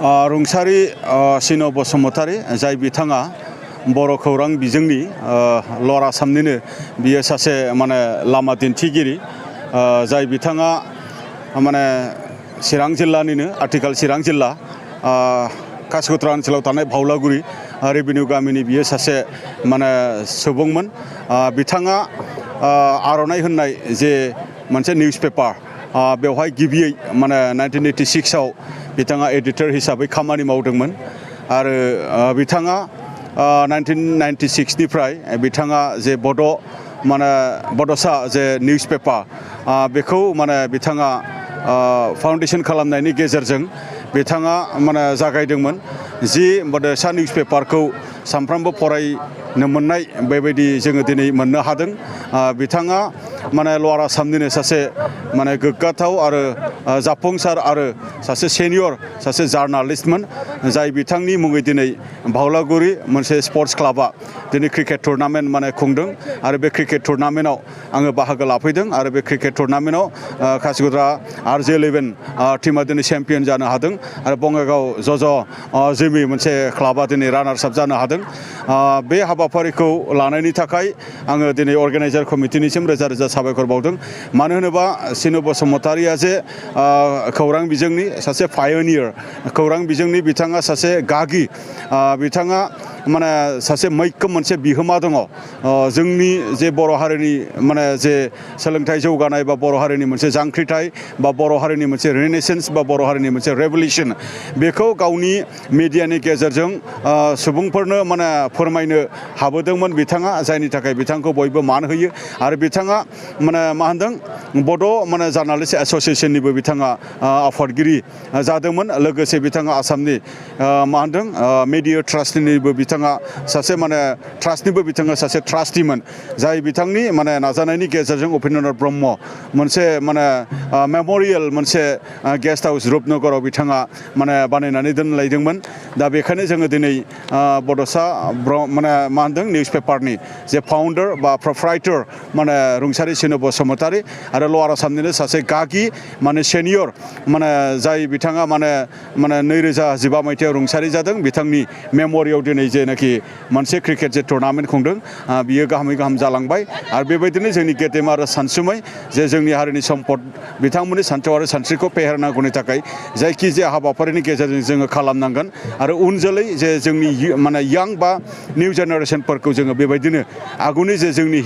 रुंसारि सिन बसुमतारी जाय बिथाङा बर' खौरां बिजोंनि ल'र आसामनिनो बियो सासे माने लामा दिन्थिगिरि जाय बिथाङा माने चिरां जिल्लानिनो आथिखाल चिरां जिल्ला कासिकत्रा ओनसोलाव थानाय भावलागुरि रेभिनिउ गामिनि बियो सासे माने सुबुंमोन बिथाङा आर'नाइ होननाय जे मोनसे निउस पेपार बेवहाय गिबियै माने 1986 आव बिथाङा एडिटर हिसाबै खामानि मावदोंमोन आरो बिथाङा 1996 निफ्राय बिथाङा जे बड'सा जे निउस पेपार बेखौ माने बिथाङा फाउन्डेसन खालामनायनि गेजेरजों बिथाङा माने जागायदोंमोन जि बड'सा निउस पेपारखौ सानफ्रामबो फरायनो मोननाय बेबायदि जोङो दिनै मोननो हादों बिथाङा माने ल'र आसामनिनो सासे माने गोग्गाथाव आरो जाफुंसार आरो सासे सेनियर सासे जार्नालिस्टमोन जाय बिथांनि मुङै दिनै भावलागुरि मोनसे स्पर्ट्स क्लाबा दिनै क्रिकेट टुर्नामेन्ट माने खुंदों आरो बे क्रिकेट टुर्नामेन्टआव आङो बाहागो लाफैदों आरो बे क्रिकेट टुर्नामेन्टआव कासिकत्रा RJ11 टीमा दिनै चेम्पियन जानो हादों आरो बङाइगाव जिमि मोनसे क्लाबा दिनै रानार्स आप जानो हादों बे हाबाफारिखौ लानायनि थाखाय आङो दिनै अर्गानाइजार कमिटिनिसिम रोजा रोजा साबायखर बावदों मानो होनोबा सिन बसुमतारीया जे खौरां बिजोंनि सासे पायनियर खौरां बिजोंनि बिथाङा सासे गागि बिथाङा माने सासे मैखोम मोनसे बिहोमा दङ जोंनि जे बर' हारिनि माने जे सोलोंथाइ जौगानाय बा बर' हारिनि मोनसे जांख्रिथाय बा बर' हारिनि मोनसे रिनेसेन्स बा बर' हारिनि मोनसे रेभलिउसन बेखौ गावनि मिडियानि गेजेरजों सुबुंफोरनो माने फोरमायनो हाबोदोंमोन बिथाङा जायनि थाखाय बिथांखौ बयबो मान होयो आरो बिथाङा माने मा होनदों बड' माने जार्नालिस्ट एस'सिएशननिबो बिथाङा आफादगिरि जादोंमोन लोगोसे बिथाङा आसामनि मा होनदों मिडिया ट्रास्टनिबो बिथाङा सासे माने ट्रास्टनिबो बिथाङा सासे ट्रास्टिमोन जाय बिथांनि माने नाजानायनि गेजेरजों उपेन्द्रनाथ ब्रह्म मोनसे माने मेम'रियेल मोनसे गेस्ट हाउस रुपनगराव बिथाङा माने बानायनानै दोनलायदोंमोन दा बेखायनो जोङो दिनै बड'सा माने मा होनदों निउस पेपारनि जे फाउन्डार बा प्रप्राइटर माने रुंसारि सिन बसुमतारी आरो ल'र आसामनिनो सासे गागि माने सेनियर माने जाय बिथाङा माने 2015 मायथाइयाव रुंसारि जादों बिथांनि मेम'रियाव दिनै जेनाखि मोनसे क्रिकेट जे टुर्नामेन्ट खुंदों बियो गाहामै गाहाम जालांबाय आरो बेबायदिनो जोंनि गेदेमा आरो सानसुमै जे जोंनि हारिनि सम्पद बिथांमोननि सान्थौ आरो सानस्रिखौ फेहेरनांगौनि थाखाय जायखिजाया हाबाफारिनि गेजेरजों जोङो खालामनांगोन आरो उन जोलै जे जोंनि माने यां बा निउ जेनेरेसनफोरखौ जोङो बेबायदिनो आगुनि जे जोंनि